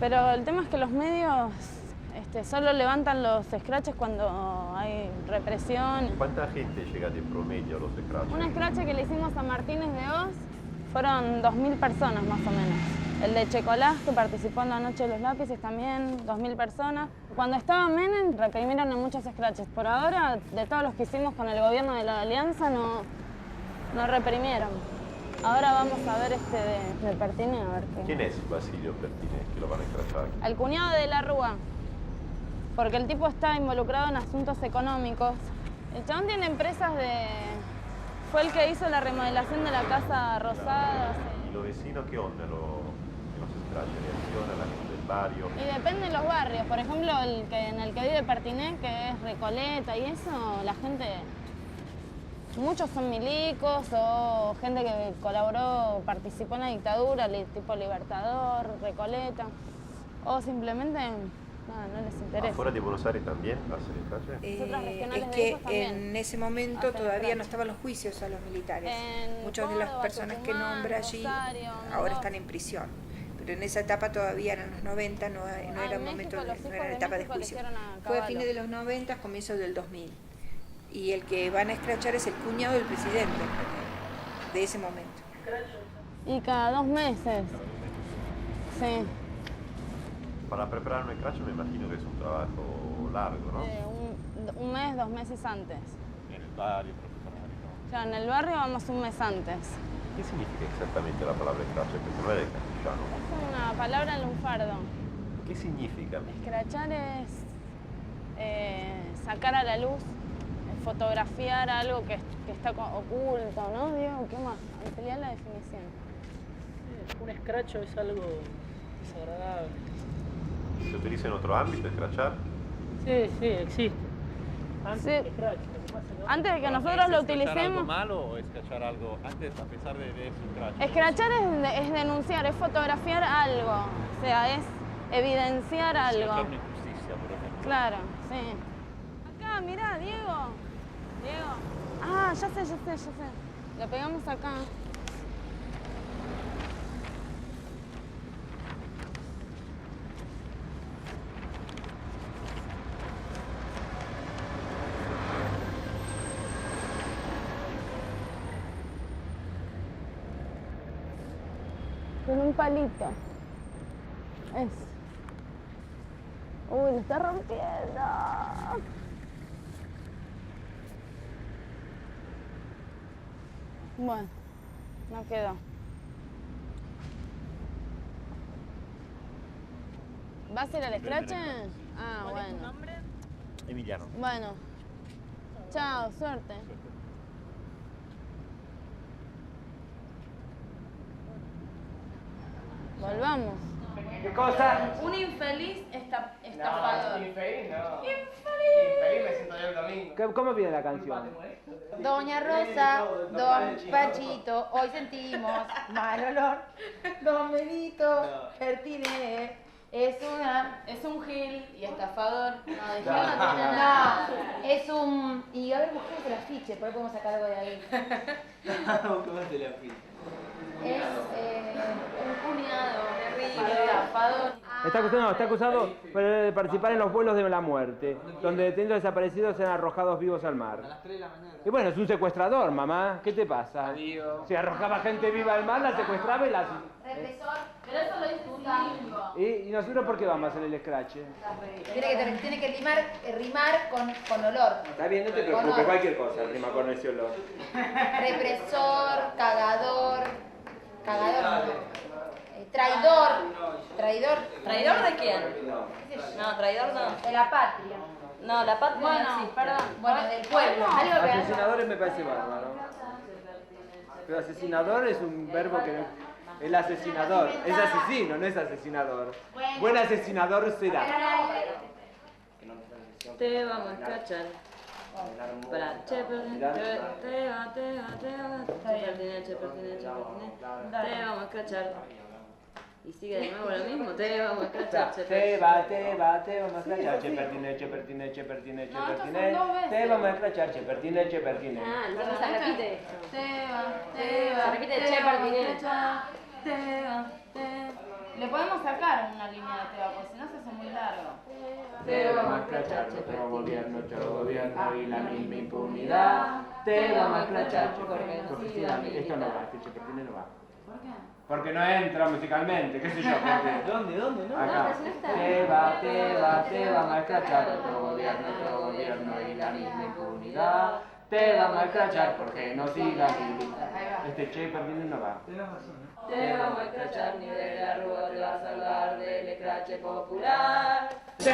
Pero el tema es que los medios solo levantan los scratches cuando hay represión. ¿Cuánta gente llega de promedio a los scratches? Un scratch que le hicimos a Martínez de Oz fueron 2.000 personas más o menos. El de Checolás, que participó en la Noche de los Lápices, también 2.000 personas. Cuando estaba Menem, reprimieron a muchos scratches. Por ahora, de todos los que hicimos con el gobierno de la Alianza, no reprimieron. Ahora vamos a ver de Pertine, a ver qué. ¿Quién es Basilio Pertine, que lo van a escrachar? El cuñado de la Rúa, porque el tipo está involucrado en asuntos económicos. El chabón tiene empresas fue el que hizo la remodelación de la Casa Rosada. ¿Y los vecinos qué onda en los scratches? ¿Reacciona la gente del barrio? Y depende de los barrios. Por ejemplo, en el que vive Pertine, que es Recoleta y eso, la gente... Muchos son milicos o gente que colaboró, participó en la dictadura, tipo Libertador, Recoleta, o simplemente no les interesa. ¿Afuera de Buenos Aires también hacen scratches? Es que en ese momento todavía no estaban los juicios a los militares. Muchas de las personas que nombra allí ahora están en prisión. Pero en esa etapa todavía eran los 90, no era momento, no era etapa de juicio. Fue a fines de los 90, comienzos del 2000. Y el que van a escrachar es el cuñado del presidente de ese momento. Y cada 2 meses. Sí. Para preparar un scratch me imagino que es un trabajo largo, ¿no? Un mes, 2 meses antes. En el barrio, Claro, en el barrio vamos un mes antes. ¿Qué significa exactamente la palabra scratch? Porque no es de castellano. Es una palabra lunfardo. ¿Qué significa? Escrachar es sacar a la luz, fotografiar algo que está oculto, ¿no, Diego? ¿Qué más? Ampliar la definición. Un scratch es algo desagradable. ¿Se utiliza en otro ámbito, scratchar? Sí, existe. Antes de que nosotros lo utilicemos... ¿Es algo malo o escrachar algo antes, a pesar de ese scratch? Escrachar es denunciar, es fotografiar algo, o sea, es evidenciar algo. Escrachar una injusticia, por ejemplo. Claro, sí. Acá, mirá, Diego. Ah, ya sé. Lo pegamos acá. un palito. Eso. Uy, lo está rompiendo. Bueno, no quedó. ¿Vas a ir al escrache? Ah, ¿Cuál es tu bueno. nombre? Emiliano. Bueno. Chao, suerte. Volvamos. ¿Qué cosa? Un infeliz estafador. No, infeliz no. Infeliz. Infeliz me siento yo el domingo. ¿Cómo viene la canción? Doña Rosa, don Pachito, hoy sentimos mal olor. Don Benito Pertine es un gil y estafador. No, de gil no tiene nada. No, es un... Y a ver, busquemos el afiche, por ahí podemos sacar algo de ahí. ¿Cómo se le afiche? Es un cuñado terrible, estafador. Está acusado de participar en los vuelos de la muerte, donde detenidos desaparecidos sean arrojados vivos al mar. Y bueno, es un secuestrador, mamá. ¿Qué te pasa? Si arrojaba gente viva al mar, la secuestraba y la... Represor, pero eso lo dice un tango. ¿Y nosotros por qué vamos a hacer el escrache? Tiene que rimar con olor. Está bien, no te preocupes, cualquier cosa rima con ese olor. Represor, cagador, traidor. ¿Traidor de quién? No, traidor no. De la patria. No, la patria Bueno, no existe. perdón. Bueno, del pueblo. Algo que... Asesinadores me parece bárbaro. Pero asesinador es un verbo que no... El asesinador. Es asesino, no es asesinador. Buen asesinador será. Te vamos a escrachar. Te vamos a escrachar. Y sigue de nuevo lo mismo, te vamos a escrachar. Te vamos a escrachar, Chepertine. Te vamos a escrachar, Chepertine. Ah, entonces se repite esto. Se repite Le podemos sacar una línea de Teba, porque si no se hace muy largo. Te vamos a escrachar, otro gobierno y la misma impunidad. Te vamos a escrachar, Chepertine. Esto no va, este Chepertine no va. ¿Por qué? Porque no entra musicalmente, qué sé yo. ¿Dónde? No. Acá. Te vamos a escrachar, otro gobierno y la misma impunidad. Te vamos a escrachar porque no siga militar. Este Chepertine no va. Te vamos a escrachar, ni de la rúa te va a salvar del escrache popular. Te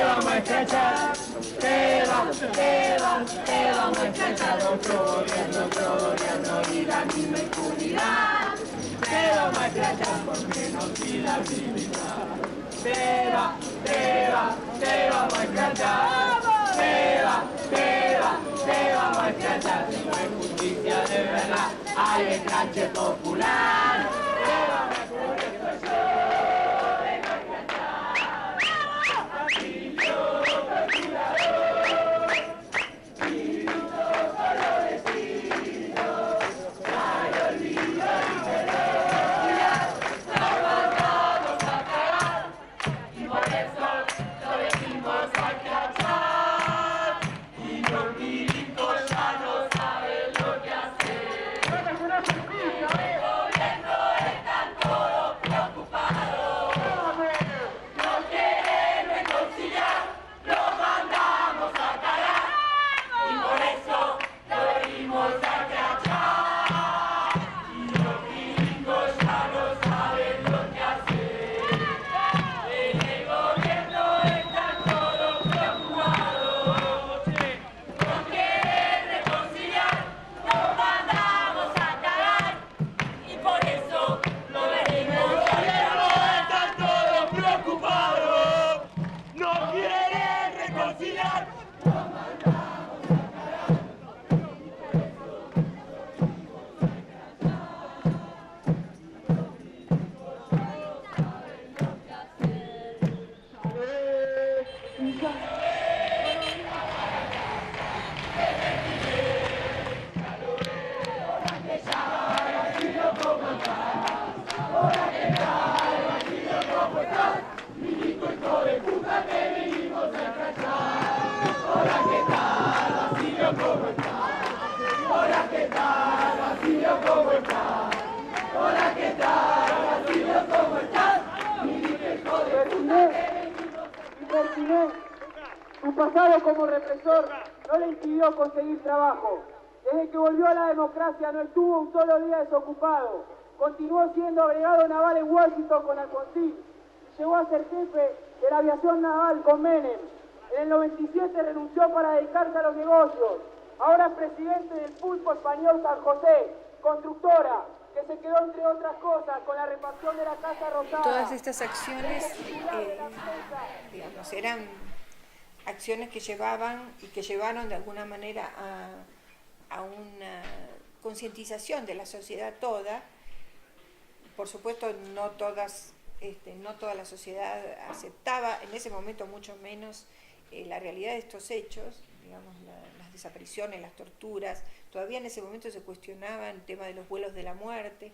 vamos a escrachar. Te vamos a escrachar. Otro gobierno y la misma impunidad. Te vamos a escrachar porque no siga militar. Te vamos a escrachar. Te vamos a escrachar. Si no hay justicia de verdad, hay escrache popular. Te vamos a el gobierno Su pasado como represor no le impidió conseguir trabajo. Desde que volvió a la democracia no estuvo un solo día desocupado. Continuó siendo agregado naval en Washington con Alfonsín y llegó a ser jefe de la aviación naval con Menem. En el 97 renunció para dedicarse a los negocios. Ahora es presidente del Pulpo Español San José, constructora, que se quedó entre otras cosas con la reparación de la Casa Rosada. Todas estas acciones, digamos, eran acciones que llevaban y que llevaron de alguna manera a una concientización de la sociedad toda. Por supuesto, no toda la sociedad aceptaba, en ese momento mucho menos, la realidad de estos hechos, digamos, las desapariciones, las torturas. Todavía en ese momento se cuestionaba el tema de los vuelos de la muerte,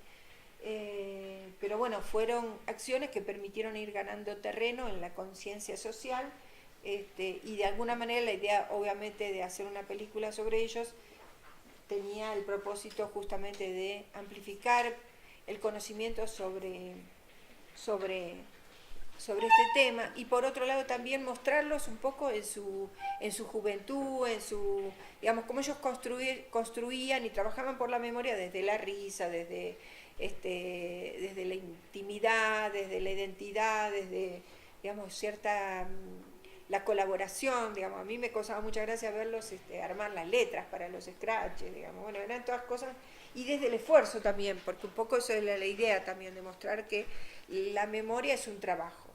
pero bueno, fueron acciones que permitieron ir ganando terreno en la conciencia social, y de alguna manera la idea, obviamente, de hacer una película sobre ellos tenía el propósito justamente de amplificar el conocimiento sobre este tema, y por otro lado también mostrarlos un poco en su juventud, digamos, cómo ellos construían y trabajaban por la memoria desde la risa, desde la intimidad, desde la identidad, desde, digamos, la colaboración. Digamos, a mí me causaba mucha gracia verlos armar las letras para los scratches, digamos, bueno, eran todas cosas, y desde el esfuerzo también, porque un poco eso es la idea también, de mostrar que la memoria es un trabajo.